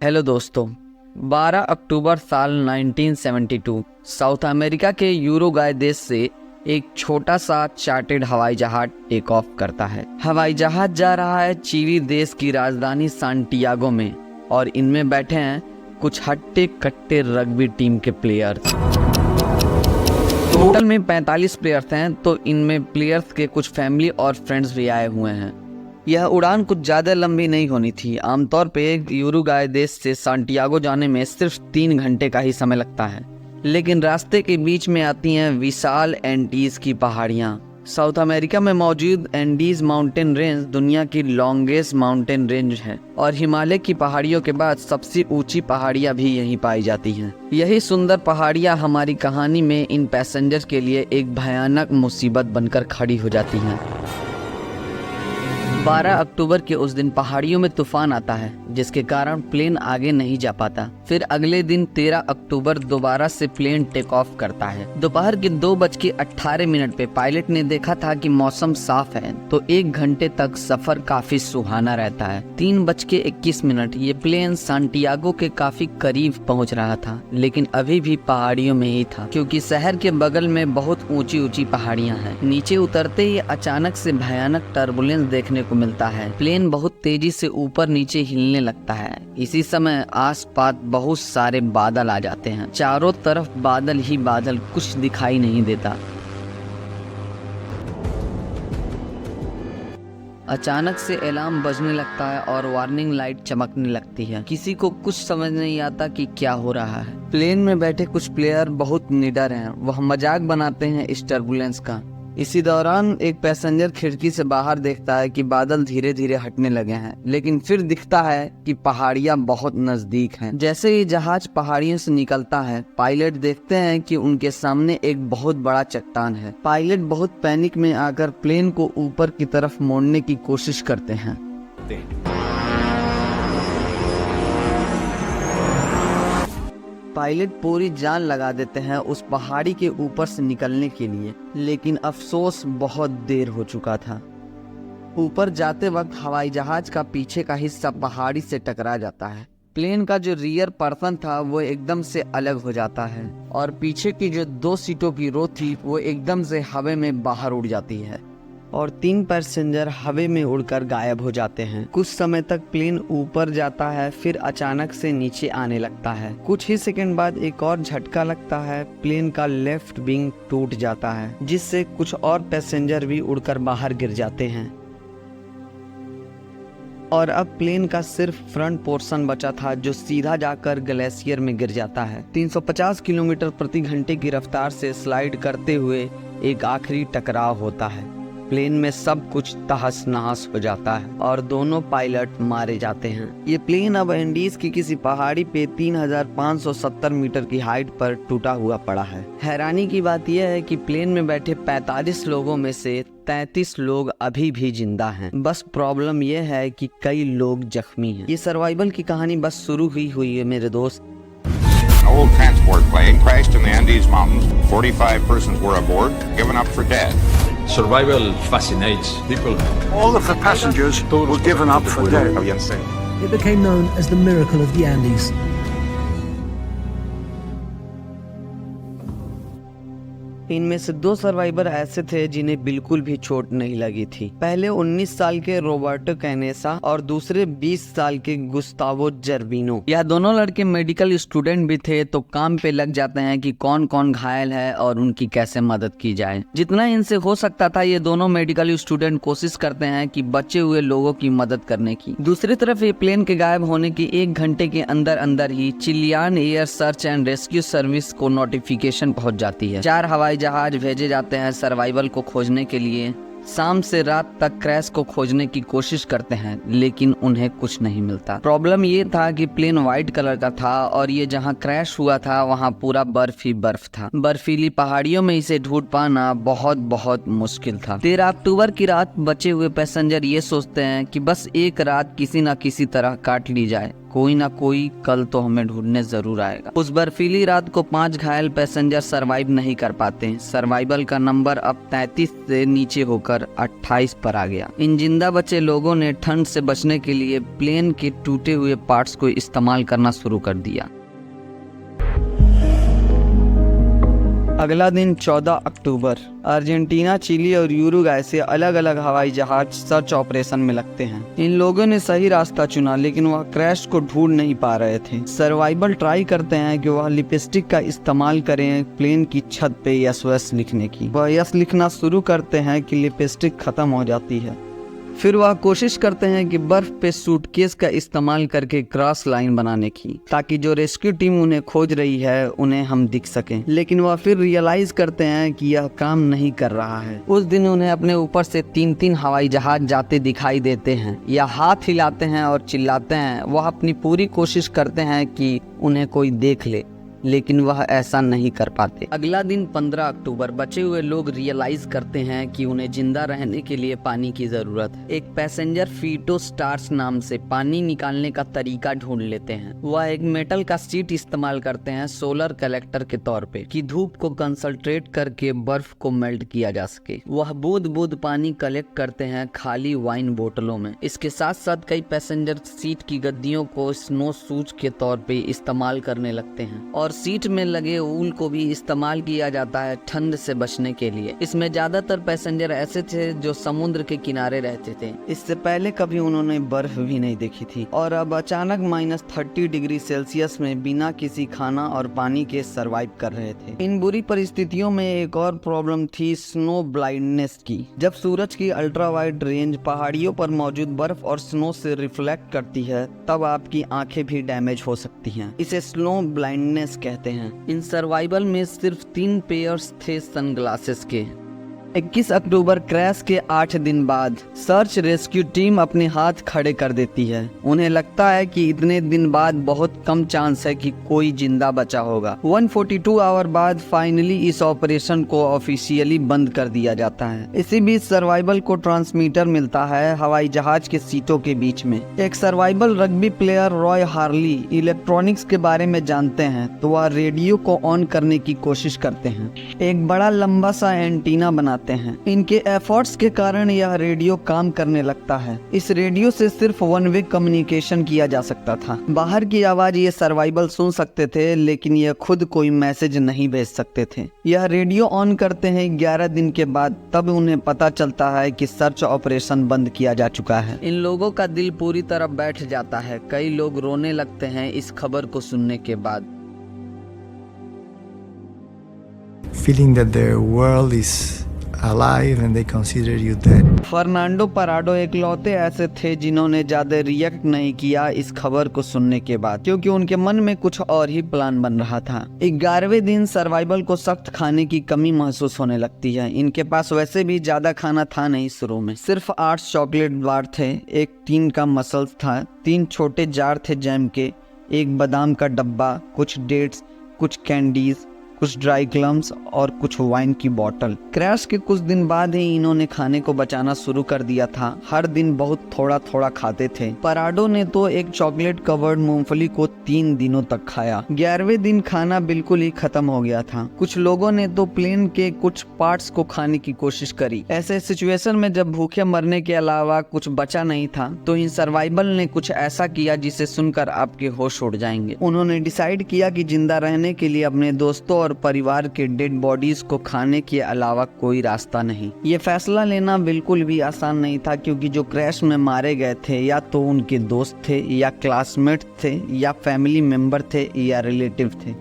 Hello दोस्तों। 12 अक्टूबर साल 1972 south America के यूरुग्वाय देश से एक छोटा सा चार्टेड हवाई जहाज टेक ऑफ करता है। हवाई जहाज जा रहा है चिली देश की राजधानी सांटियागो में और इनमें बैठे हैं कुछ हट्टे कट्टे रग्बी टीम के प्लेयर्स। टोटल में 45 प्लेयर्स हैं, तो इनमें प्लेयर्स के कुछ फैमिली और फ्रेंड्स भी आए हुए हैं। यह उड़ान कुछ ज़्यादा लंबी नहीं होनी थी। आमतौर पे यूरुग्वाय देश से सांटियागो जाने में सिर्फ 3 घंटे का ही समय लगता है, लेकिन रास्ते के बीच में आती हैं विशाल एंडीज की पहाड़ियाँ। साउथ अमेरिका में मौजूद एंडीज माउंटेन रेंज दुनिया की लॉन्गेस्ट माउंटेन रेंज है और हिमालय की पहाड़ियों के बाद सबसे ऊंची पहाड़ियाँ भी यहीं पाई जाती हैं। यही सुंदर पहाड़ियाँ हमारी कहानी में इन पैसेंजर के लिए एक भयानक मुसीबत बनकर खड़ी हो जाती हैं। 12 अक्टूबर के उस दिन पहाड़ियों में तूफान आता है, जिसके कारण प्लेन आगे नहीं जा पाता। फिर अगले दिन 13 अक्टूबर दोबारा से प्लेन टेक ऑफ करता है। दोपहर के 2:18 पे पायलट ने देखा था कि मौसम साफ है, तो 1 घंटे तक सफर काफी सुहाना रहता है। 3:21 ये प्लेन सांटियागो के काफी करीब पहुंच रहा था, लेकिन अभी भी पहाड़ियों में ही था, क्योंकि शहर के बगल में बहुत ऊंची ऊंची पहाड़ियां हैं। नीचे उतरते ही अचानक से भयानक टर्बुलेंस देखने को मिलता है। प्लेन बहुत तेजी से ऊपर नीचे हिलने लगता है। इसी समय आसपास बहुत सारे बादल आ जाते हैं। चारों तरफ बादल ही बादल, कुछ दिखाई नहीं देता। अचानक से अलार्म बजने लगता है और वार्निंग लाइट चमकने लगती है। किसी को कुछ समझ नहीं आता कि क्या हो रहा है। प्लेन में बैठे कुछ प्लेयर बहुत निडर हैं। वह मजाक बनाते हैं इस टर्बुलेंस का। इसी दौरान एक पैसेंजर खिड़की से बाहर देखता है कि बादल धीरे धीरे हटने लगे हैं, लेकिन फिर दिखता है कि पहाड़ियां बहुत नजदीक हैं। जैसे ही जहाज पहाड़ियों से निकलता है, पायलट देखते हैं कि उनके सामने एक बहुत बड़ा चट्टान है। पायलट बहुत पैनिक में आकर प्लेन को ऊपर की तरफ मोड़ने की कोशिश करते हैं। पायलट पूरी जान लगा देते हैं उस पहाड़ी के ऊपर से निकलने के लिए, लेकिन अफसोस बहुत देर हो चुका था। ऊपर जाते वक्त हवाई जहाज का पीछे का हिस्सा पहाड़ी से टकरा जाता है। प्लेन का जो रियर पर्सन था वो एकदम से अलग हो जाता है और पीछे की जो 2 सीटों की रो थी वो एकदम से हवा में बाहर उड़ जाती है और 3 पैसेंजर हवा में उड़कर गायब हो जाते हैं। कुछ समय तक प्लेन ऊपर जाता है, फिर अचानक से नीचे आने लगता है। कुछ ही सेकंड बाद एक और झटका लगता है। प्लेन का लेफ्ट विंग टूट जाता है, जिससे कुछ और पैसेंजर भी उड़कर बाहर गिर जाते हैं और अब प्लेन का सिर्फ फ्रंट पोर्शन बचा था, जो सीधा जाकर ग्लेशियर में गिर जाता है। 350 किलोमीटर प्रति घंटे की रफ्तार से स्लाइड करते हुए एक आखिरी टकराव होता है। प्लेन में सब कुछ तहस नहस हो जाता है और दोनों पायलट मारे जाते हैं। ये प्लेन अब एंडीज की किसी पहाड़ी पे 3570 मीटर की हाइट पर टूटा हुआ पड़ा है। हैरानी की बात यह है कि प्लेन में बैठे 45 लोगों में से 33 लोग अभी भी जिंदा हैं। बस प्रॉब्लम यह है कि कई लोग जख्मी हैं। ये सर्वाइवल की कहानी बस शुरू हुई है मेरे दोस्त। An old transport plane crashed in the Andes Mountains. 45 persons were aboard, given up for dead. Survival fascinates people. All of the passengers were given up for dead. It became known as the Miracle of the Andes. इनमें से 2 survivor ऐसे थे जिन्हें बिल्कुल भी चोट नहीं लगी थी। पहले 19 साल के रोबर्टो कैनेसा और दूसरे 20 साल के गुस्तावो जर्बिनो। यह दोनों लड़के मेडिकल स्टूडेंट भी थे, तो काम पे लग जाते हैं कि कौन कौन घायल है और उनकी कैसे मदद की जाए। जितना इनसे हो सकता था ये दोनों मेडिकल स्टूडेंट कोशिश करते हैं कि बचे हुए लोगों की मदद करने की। दूसरी तरफ ये प्लेन के गायब होने की 1 घंटे के अंदर अंदर ही Chilean air search and rescue service को नोटिफिकेशन पहुंच जाती है। 4 हवाई जहाज भेजे जाते हैं सर्वाइवल को खोजने के लिए। शाम से रात तक क्रैश को खोजने की कोशिश करते हैं, लेकिन उन्हें कुछ नहीं मिलता। प्रॉब्लम ये था कि प्लेन व्हाइट कलर का था और ये जहां क्रैश हुआ था वहां पूरा बर्फ ही बर्फ था। बर्फीली पहाड़ियों में इसे ढूंढ पाना बहुत बहुत मुश्किल था। 13 अक्टूबर की रात बचे हुए पैसेंजर ये सोचते हैं कि बस एक रात किसी न किसी तरह काट ली जाए। कोई ना कोई कल तो हमें ढूंढने जरूर आएगा। उस बर्फीली रात को 5 घायल पैसेंजर सरवाइव नहीं कर पाते। सर्वाइवल का नंबर अब 33 से नीचे होकर 28 पर आ गया। इन जिंदा बचे लोगों ने ठंड से बचने के लिए प्लेन के टूटे हुए पार्ट्स को इस्तेमाल करना शुरू कर दिया। अगला दिन 14 अक्टूबर अर्जेंटीना, चिली और यूरुग्वाई से अलग अलग हवाई जहाज सर्च ऑपरेशन में लगते हैं। इन लोगों ने सही रास्ता चुना, लेकिन वह क्रैश को ढूंढ नहीं पा रहे थे। सर्वाइवल ट्राई करते हैं कि वह लिपस्टिक का इस्तेमाल करें प्लेन की छत पे यस लिखने की। वह यस लिखना शुरू करते हैं कि लिपस्टिक खत्म हो जाती है। फिर वह कोशिश करते हैं कि बर्फ पे सूटकेस का इस्तेमाल करके क्रॉस लाइन बनाने की, ताकि जो रेस्क्यू टीम उन्हें खोज रही है उन्हें हम दिख सकें। लेकिन वह फिर रियलाइज करते हैं कि यह काम नहीं कर रहा है। उस दिन उन्हें अपने ऊपर से 3-3 हवाई जहाज जाते दिखाई देते हैं या हाथ हिलाते हैं और चिल्लाते हैं। वह अपनी पूरी कोशिश करते हैं कि उन्हें कोई देख ले, लेकिन वह ऐसा नहीं कर पाते। अगला दिन 15 अक्टूबर बचे हुए लोग रियलाइज करते हैं कि उन्हें जिंदा रहने के लिए पानी की जरूरत है। एक पैसेंजर फीटो स्टार्स नाम से पानी निकालने का तरीका ढूंढ लेते हैं। वह एक मेटल का सीट इस्तेमाल करते हैं सोलर कलेक्टर के तौर पे, कि धूप को कंसंट्रेट करके बर्फ को मेल्ट किया जा सके। वह बूंद बूंद पानी कलेक्ट करते हैं खाली वाइन बोतलों में। इसके साथ साथ कई पैसेंजर सीट की गद्दियों को स्नो शूज के तौर पे इस्तेमाल करने लगते हैं और सीट में लगे ऊल को भी इस्तेमाल किया जाता है ठंड से बचने के लिए। इसमें ज्यादातर पैसेंजर ऐसे थे जो समुद्र के किनारे रहते थे। इससे पहले कभी उन्होंने बर्फ भी नहीं देखी थी और अब अचानक -30 डिग्री सेल्सियस में बिना किसी खाना और पानी के सरवाइव कर रहे थे। इन बुरी परिस्थितियों में एक और प्रॉब्लम थी स्नो ब्लाइंडनेस की। जब सूरज की अल्ट्रा वाइड रेंज पहाड़ियों पर मौजूद बर्फ और स्नो से रिफ्लेक्ट करती है, तब आपकी आंखें भी डैमेज हो सकती हैं। इसे स्नो ब्लाइंडनेस कहते हैं। इन सर्वाइवल में सिर्फ 3 पेयर्स थे सनग्लासेस के। 21 अक्टूबर क्रैश के 8 दिन बाद सर्च रेस्क्यू टीम अपने हाथ खड़े कर देती है। उन्हें लगता है कि इतने दिन बाद बहुत कम चांस है कि कोई जिंदा बचा होगा। 142 आवर बाद फाइनली इस ऑपरेशन को ऑफिशियली बंद कर दिया जाता है। इसी बीच सर्वाइवल को ट्रांसमीटर मिलता है हवाई जहाज के सीटों के बीच में। एक survival rugby player Roy Harley electronics के बारे में जानते हैं, तो वह रेडियो को ऑन करने की कोशिश करते हैं। एक बड़ा लंबा सा एंटीना बनाते हैं। इनके एफर्ट्स के कारण यह रेडियो काम करने लगता है। इस रेडियो से सिर्फ 1 वे कम्युनिकेशन किया जा सकता था। बाहर की आवाज ये सर्वाइवल सुन सकते थे, लेकिन यह खुद कोई मैसेज नहीं भेज सकते थे। यह रेडियो ऑन करते हैं 11 दिन के बाद, तब उन्हें पता चलता है कि सर्च ऑपरेशन बंद किया जा चुका है। इन लोगों का दिल पूरी तरह बैठ जाता है। कई लोग रोने लगते हैं इस खबर को सुनने के बाद। Feeling that the world is alive and they consider you dead. Fernando Parrado एकलौते ऐसे थे जिन्होंने ज्यादा रिएक्ट नहीं किया इस खबर को सुनने के बाद, क्योंकि उनके मन में कुछ और ही प्लान बन रहा था। 11वें दिन सर्वाइवल को सख्त खाने की कमी महसूस होने लगती है। इनके पास वैसे भी ज्यादा खाना था नहीं। शुरू में सिर्फ 8 चॉकलेट बार थे, एक टीन का मसल्स था, 3 छोटे जार थे जैम के, एक बादाम का डब्बा, कुछ डेट्स, कुछ कैंडीज, कुछ ड्राई क्लम्स और कुछ वाइन की बोतल। क्रैश के कुछ दिन बाद ही इन्होंने खाने को बचाना शुरू कर दिया था। हर दिन बहुत थोड़ा थोड़ा खाते थे। पराडो ने तो एक चॉकलेट कवर्ड मूंगफली को 3 दिनों तक खाया। 11वें दिन खाना बिल्कुल ही खत्म हो गया था। कुछ लोगों ने तो प्लेन के कुछ पार्ट्स को खाने की कोशिश करी। ऐसे सिचुएशन में जब भूखे मरने के अलावा कुछ बचा नहीं था, तो इन सर्वाइवल ने कुछ ऐसा किया जिसे सुनकर आपके होश उड़ जाएंगे। उन्होंने डिसाइड किया कि जिंदा रहने के लिए अपने दोस्तों और परिवार के डेड बॉडीज को खाने के अलावा कोई रास्ता नहीं। ये फैसला लेना बिल्कुल भी आसान नहीं था, क्योंकि जो क्रैश में मारे गए थे या तो उनके दोस्त थे या क्लासमेट थे या फैमिली मेंबर थे या रिलेटिव थे।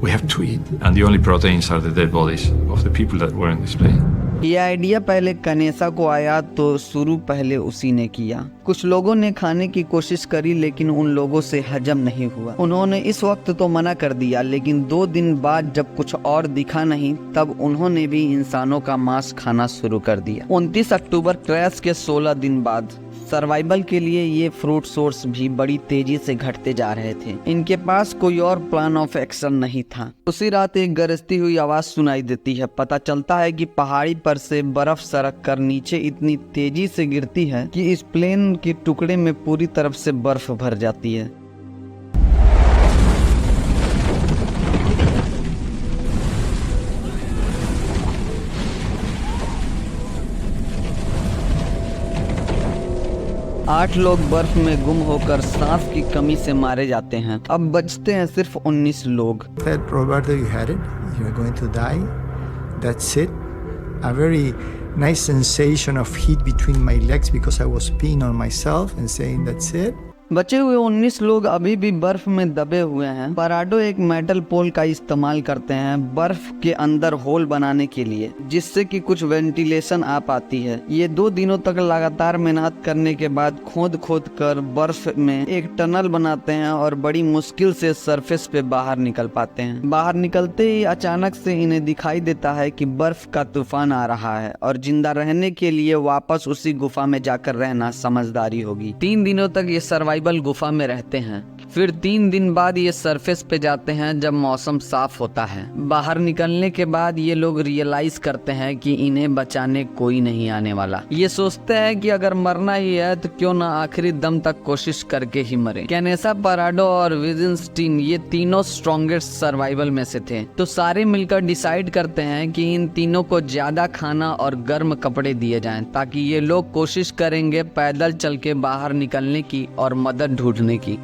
We have to eat. And the only proteins are the dead bodies of the people that were in this plane. ये आइडिया पहले कनेसा को आया तो शुरू पहले उसी ने किया। कुछ लोगों ने खाने की कोशिश करी, लेकिन उन लोगों से हजम नहीं हुआ। उन्होंने इस वक्त तो मना कर दिया, लेकिन 2 दिन बाद जब कुछ और दिखा नहीं, तब उन्होंने भी इंसानों का मांस खाना शुरू कर दिया। 29 अक्टूबर क्रैश के 16 दिन बाद सर्वाइवल के लिए ये फ्रूट सोर्स भी बड़ी तेजी से घटते जा रहे थे। इनके पास कोई और प्लान ऑफ एक्शन नहीं था। उसी रात एक गरजती हुई आवाज सुनाई देती है। पता चलता है कि पहाड़ी पर से बर्फ सरक कर नीचे इतनी तेजी से गिरती है कि इस प्लेन के टुकड़े में पूरी तरफ से बर्फ भर जाती है। आठ लोग बर्फ में गुम होकर सांस की कमी से मारे जाते हैं। अब बचते हैं सिर्फ 19 लोग। Said, Roberto, you had it. You're going to die. That's it. A very nice sensation of heat between my legs because I was peeing on myself and saying, that's it. बचे हुए 19 लोग अभी भी बर्फ में दबे हुए हैं। पराडो एक मेटल पोल का इस्तेमाल करते हैं बर्फ के अंदर होल बनाने के लिए, जिससे कि कुछ वेंटिलेशन आ पाती है। ये 2 दिनों तक लगातार मेहनत करने के बाद खोद कर बर्फ में एक टनल बनाते हैं और बड़ी मुश्किल से सरफेस पे बाहर निकल पाते हैं। बाहर निकलते ही अचानक से इन्हें दिखाई देता है कि बर्फ का तूफान आ रहा है और जिंदा रहने के लिए वापस उसी गुफा में जाकर रहना समझदारी होगी। 3 दिनों तक ये सर्वाइवल गुफा में रहते हैं। फिर 3 दिन बाद ये सरफेस पे जाते हैं जब मौसम साफ होता है। बाहर निकलने के बाद ये लोग रियलाइज करते हैं कि इन्हें बचाने कोई नहीं आने वाला। ये सोचते हैं कि अगर मरना ही है तो क्यों ना आखिरी दम तक कोशिश करके ही मरे। कैनेसा, पराडो और विजेंस्टीन ये तीनों स्ट्रॉन्गेस्ट सर्वाइवल में से थे, तो सारे मिलकर डिसाइड करते हैं कि इन तीनों को ज्यादा खाना और गर्म कपड़े दिए जाएं ताकि ये लोग कोशिश करेंगे पैदल चल के बाहर निकलने की और मदद ढूंढने की।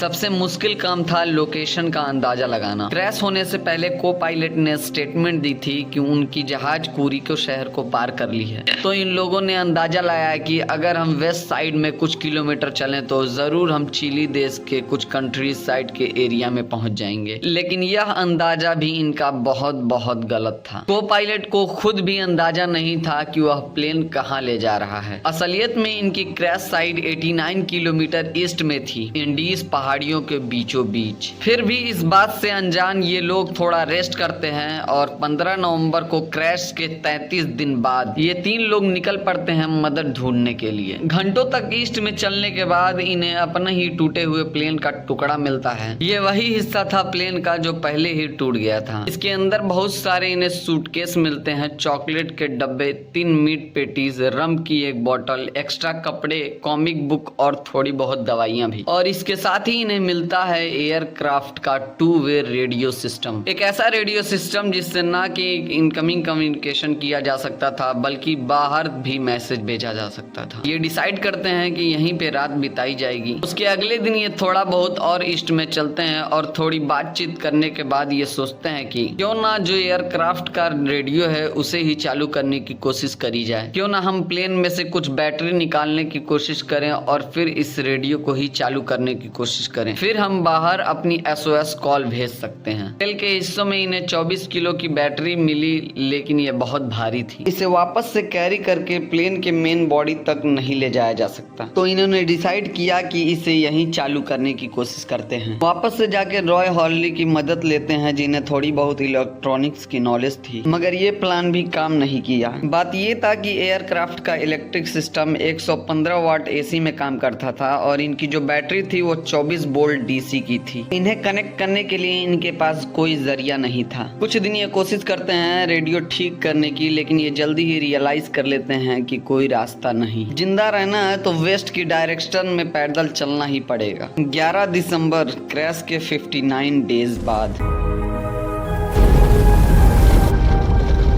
सबसे मुश्किल काम था लोकेशन का अंदाजा लगाना। क्रैश होने से पहले को पायलट ने स्टेटमेंट दी थी कि उनकी जहाज कूरिको शहर को पार कर ली है। तो इन लोगों ने अंदाजा लगाया कि अगर हम वेस्ट साइड में कुछ किलोमीटर चलें तो जरूर हम चिली देश के कुछ कंट्रीज साइड के एरिया में पहुंच जाएंगे। लेकिन यह अंदाजा भी इनका बहुत गलत था। को पायलट को खुद भी अंदाजा नहीं था कि वह प्लेन कहाँ ले जा रहा है। असलियत में इनकी क्रैश साइड 89 किलोमीटर ईस्ट में थी, इंडीज पहाड़ियों के बीचों बीच। फिर भी इस बात से अनजान ये लोग थोड़ा रेस्ट करते हैं और 15 नवंबर को क्रैश के 33 दिन बाद ये 3 लोग निकल पड़ते हैं मदद ढूंढने के लिए। घंटों तक ईस्ट में चलने के बाद इन्हें अपना ही टूटे हुए प्लेन का टुकड़ा मिलता है। ये वही हिस्सा था प्लेन का जो पहले ही टूट गया था। इसके अंदर बहुत सारे इन्हें सूटकेस मिलते हैं, चॉकलेट के डब्बे, 3 मीट पेटीज, रम की एक बोतल, एक्स्ट्रा कपड़े, कॉमिक बुक और थोड़ी बहुत दवाइयां भी। और इसके साथ ही इन्हें मिलता है एयरक्राफ्ट का 2-वे रेडियो सिस्टम। एक ऐसा रेडियो सिस्टम जिससे ना कि इनकमिंग कम्युनिकेशन किया जा सकता था बल्कि बाहर भी मैसेज भेजा जा सकता था। ये डिसाइड करते हैं कि यहीं पे रात बिताई जाएगी। उसके अगले दिन ये थोड़ा बहुत और ईस्ट में चलते हैं और थोड़ी बातचीत करने के बाद ये सोचते हैं कि क्यों ना जो एयरक्राफ्ट का रेडियो है उसे ही चालू करने की कोशिश करी जाए। क्यों ना हम प्लेन में से कुछ बैटरी निकालने की कोशिश करें और फिर इस रेडियो को ही चालू करने की कोशिश करें। फिर हम बाहर अपनी SOS कॉल भेज सकते हैं। तेल के हिस्सों में इन्हें 24 किलो की बैटरी मिली, लेकिन ये बहुत भारी थी। इसे वापस से कैरी करके प्लेन के मेन बॉडी तक नहीं ले जाया जा सकता। तो इन्होंने डिसाइड किया कि इसे यहीं चालू करने की कोशिश करते हैं। वापस से जाके रॉय हॉर्ली की मदद लेते हैं जिन्हें थोड़ी बहुत इलेक्ट्रॉनिक्स की नॉलेज थी, मगर ये प्लान भी काम नहीं किया। बात ये था कि एयरक्राफ्ट का इलेक्ट्रिक सिस्टम 115 वाट AC में काम करता था और इनकी जो बैटरी थी वो 24 वोल्ट DC की थी। इन्हें कनेक्ट करने के लिए इनके पास कोई जरिया नहीं था। कुछ दिन ये कोशिश करते हैं रेडियो ठीक करने की, लेकिन ये जल्दी ही रियलाइज कर लेते हैं कि कोई रास्ता नहीं। जिंदा रहना है तो वेस्ट की डायरेक्शन में पैदल चलना ही पड़ेगा। 11 दिसंबर क्रैश के 59 डेज बाद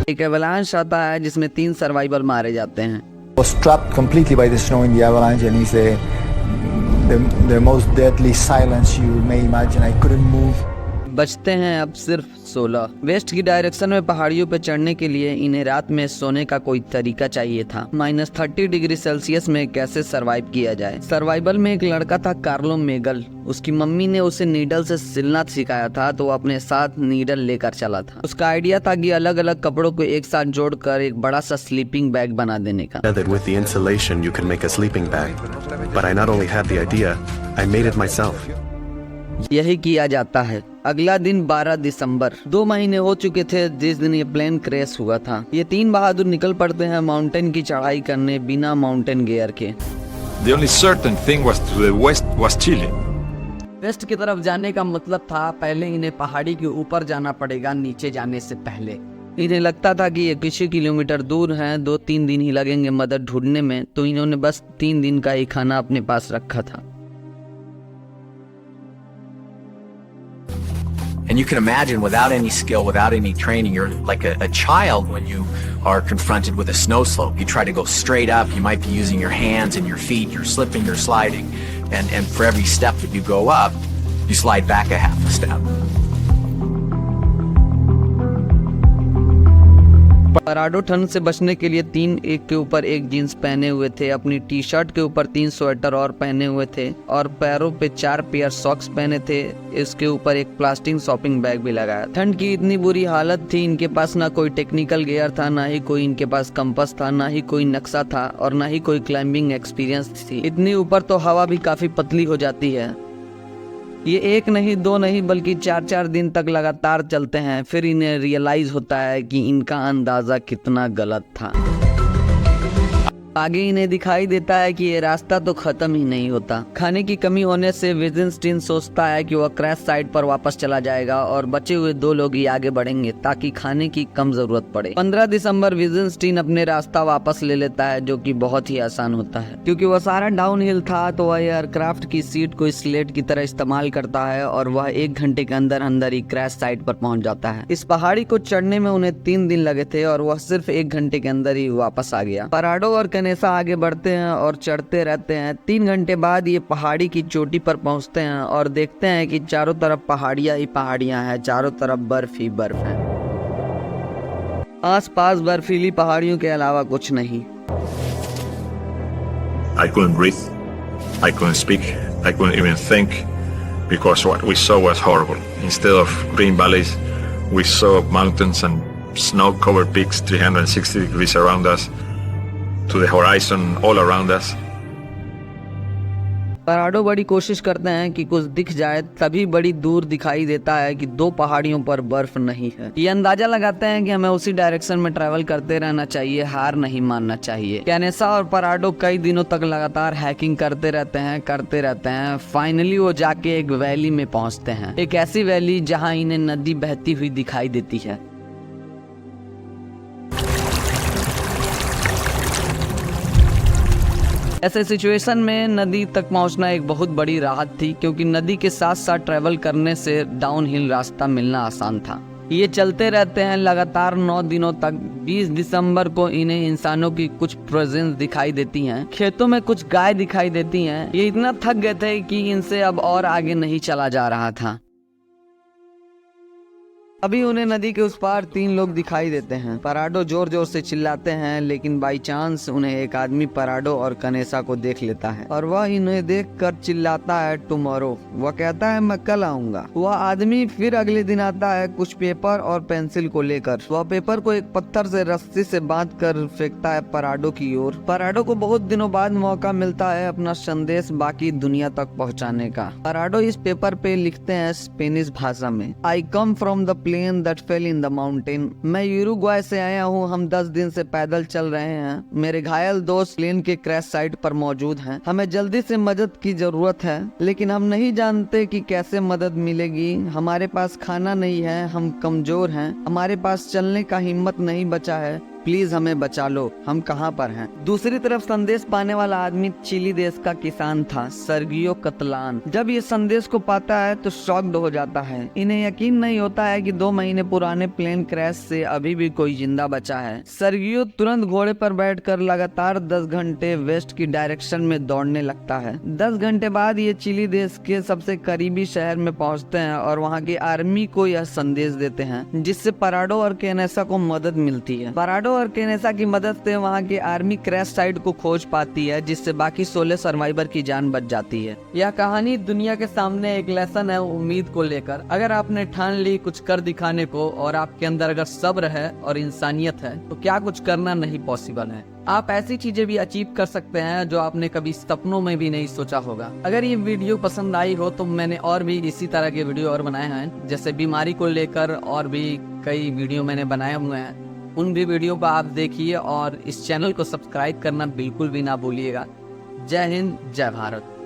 एक एवलांच आता है जिसमें 3 सर्वाइवल मारे जाते हैं। Was trapped completely by the snow in the avalanche, and it's the most deadly silence you may imagine. I couldn't move. बचते हैं अब सिर्फ 16। वेस्ट की डायरेक्शन में पहाड़ियों पर चढ़ने के लिए इन्हें रात में सोने का कोई तरीका चाहिए था। -30 डिग्री सेल्सियस में कैसे सरवाइव किया जाए। सर्वाइवल में एक लड़का था कार्लो मेगल। उसकी मम्मी ने उसे नीडल से सिलना सिखाया था, तो वो अपने साथ नीडल लेकर चला था। उसका आइडिया था कि अलग अलग कपड़ों को एक साथ जोड़कर एक बड़ा सा स्लीपिंग बैग बना देने का। With the insulation you can make a sleeping bag. But I not only had the idea, I made it myself. यही किया जाता है। अगला दिन 12 दिसंबर। 2 महीने हो चुके थे जिस दिन ये प्लेन क्रैश हुआ था। ये 3 बहादुर निकल पड़ते हैं माउंटेन की चढ़ाई करने बिना माउंटेन गियर के। The only certain thing was to the west was Chile. West की तरफ जाने का मतलब था पहले इन्हें पहाड़ी के ऊपर जाना पड़ेगा नीचे जाने से पहले। इन्हें लगता था कि ये कुछ किलोमीटर दूर हैं, 2-3 दिन ही लगेंगे मदद ढूंढने में, तो इन्होंने बस 3 दिन का ही खाना अपने पास रखा था। And you can imagine, without any skill, without any training, you're like a child when you are confronted with a snow slope. You try to go straight up, you might be using your hands and your feet, you're slipping, you're sliding, and for every step that you go up, you slide back a half a step. पराडो ठंड से बचने के लिए 3 एक के ऊपर एक jeans पहने हुए थे, अपनी टी शर्ट के ऊपर 3 स्वेटर और पहने हुए थे और पैरों पे 4 पेयर सॉक्स पहने थे। इसके ऊपर एक प्लास्टिक शॉपिंग बैग भी लगाया। ठंड की इतनी बुरी हालत थी, इनके पास ना कोई टेक्निकल गियर था, ना ही कोई इनके पास कंपास था, ना ही कोई नक्शा था और ना ही कोई क्लाइंबिंग एक्सपीरियंस थी। इतनी ऊपर तो हवा भी काफी पतली हो जाती है। ये 1 नहीं 2 नहीं बल्कि 4-4 दिन तक लगातार चलते हैं, फिर इन्हें रियलाइज होता है कि इनका अंदाजा कितना गलत था। आगे इन्हें दिखाई देता है कि ये रास्ता तो खत्म ही नहीं होता। खाने की कमी होने से विजेंस्टीन सोचता है कि वह क्रैश साइट पर वापस चला जाएगा और बचे हुए 2 लोग ही आगे बढ़ेंगे ताकि खाने की कम जरूरत पड़े। 15 दिसंबर विजेंस्टीन अपने रास्ता वापस ले लेता है, जो कि बहुत ही आसान होता है क्योंकि वह सारा डाउनहिल था, तो वह एयरक्राफ्ट की सीट को स्लेट की तरह इस्तेमाल करता है और वह 1 घंटे के अंदर अंदर ही क्रैश साइट पर पहुंच जाता है। इस पहाड़ी को चढ़ने में उन्हें 3 दिन लगे थे और वह सिर्फ 1 घंटे के अंदर ही वापस आ गया। पराडो और कनेसा आगे बढ़ते हैं और चढ़ते रहते हैं। 3 घंटे बाद ये पहाड़ी की चोटी पर पहुंचते हैं और देखते हैं कि चारों तरफ पहाड़ियां ही पहाड़ियां हैं, चारों तरफ बर्फ ही बर्फ है। आसपास बर्फीली पहाड़ियों के अलावा कुछ नहीं। I couldn't breathe. I couldn't speak. I couldn't even think because what we saw was horrible. Instead of green valleys, we saw mountains and snow-covered peaks 360 degrees around us, to the horizon all around us. पराडो बड़ी कोशिश करते हैं कि कुछ दिख जाए, तभी बड़ी दूर दिखाई देता है कि 2 पहाड़ियों पर बर्फ नहीं है। ये अंदाजा लगाते हैं कि हमें उसी डायरेक्शन में ट्रैवल करते रहना चाहिए, हार नहीं मानना चाहिए। कैनेसा और पराडो कई दिनों तक लगातार हैकिंग करते रहते हैं। फाइनली वो जाके एक वैली में पहुंचते हैं, एक ऐसी वैली जहां इन्हें नदी बहती हुई दिखाई देती है। ऐसे सिचुएशन में नदी तक पहुंचना एक बहुत बड़ी राहत थी, क्योंकि नदी के साथ साथ ट्रैवल करने से डाउनहिल रास्ता मिलना आसान था। ये चलते रहते हैं लगातार 9 दिनों तक। 20 दिसंबर को इन्हें इंसानों की कुछ प्रेजेंस दिखाई देती हैं। खेतों में कुछ गाय दिखाई देती हैं। ये इतना थक गए थे कि इनसे अब और आगे नहीं चला जा रहा था। अभी उन्हें नदी के उस पार 3 लोग दिखाई देते हैं। पराडो जोर जोर से चिल्लाते हैं, लेकिन बाई चांस उन्हें एक आदमी पराडो और कनेसा को देख लेता है और वह इन्हें देखकर चिल्लाता है टुमारो। वह कहता है मैं कल आऊंगा। वह आदमी फिर अगले दिन आता है कुछ पेपर और पेंसिल को लेकर। वह पेपर को एक पत्थर से रस्सी से बांधकर फेंकता है पराडो की ओर। पराडो को बहुत दिनों बाद मौका मिलता है अपना संदेश बाकी दुनिया तक पहुँचाने का। पराडो इस पेपर पे लिखते हैं स्पेनिश भाषा में, I come from the plane that fell in the mountain. मैं यूरुग्वाय से आया हूँ, हम 10 दिन से पैदल चल रहे हैं। मेरे घायल दोस्त प्लेन के क्रैश साइट पर मौजूद हैं। हमें जल्दी से मदद की जरूरत है, लेकिन हम नहीं जानते कि कैसे मदद मिलेगी। हमारे पास खाना नहीं है, हम कमजोर हैं, हमारे पास चलने का हिम्मत नहीं बचा है। प्लीज हमें बचा लो, हम कहाँ पर हैं। दूसरी तरफ संदेश पाने वाला आदमी चिली देश का किसान था, सर्गियो कतलान। जब ये संदेश को पाता है तो शॉक्ड हो जाता है। इन्हें यकीन नहीं होता है कि 2 महीने पुराने प्लेन क्रैश से अभी भी कोई जिंदा बचा है। सर्गियो तुरंत घोड़े पर बैठकर लगातार 10 घंटे वेस्ट की डायरेक्शन में दौड़ने लगता है। 10 घंटे बाद ये चिली देश के सबसे करीबी शहर में पहुंचते हैं और वहाँ की आर्मी को यह संदेश देते हैं, जिससे पराडो और कैनेसा को मदद मिलती है। पराडो और कैनेसा की मदद से वहाँ की आर्मी क्रैश साइट को खोज पाती है, जिससे बाकी 16 सर्वाइवर की जान बच जाती है। यह कहानी दुनिया के सामने एक लेसन है उम्मीद को लेकर। अगर आपने ठान ली कुछ कर दिखाने को और आपके अंदर अगर सब्र है और इंसानियत है, तो क्या कुछ करना नहीं पॉसिबल है। आप ऐसी चीजें भी अचीव कर सकते हैं जो आपने कभी सपनों में भी नहीं सोचा होगा। अगर ये वीडियो पसंद आई हो तो मैंने और भी इसी तरह के वीडियो और बनाए हैं, जैसे बीमारी को लेकर और भी कई वीडियो मैंने बनाए हुए हैं। उन भी वीडियो को आप देखिए और इस चैनल को सब्सक्राइब करना बिल्कुल भी ना भूलिएगा। जय हिंद, जय भारत।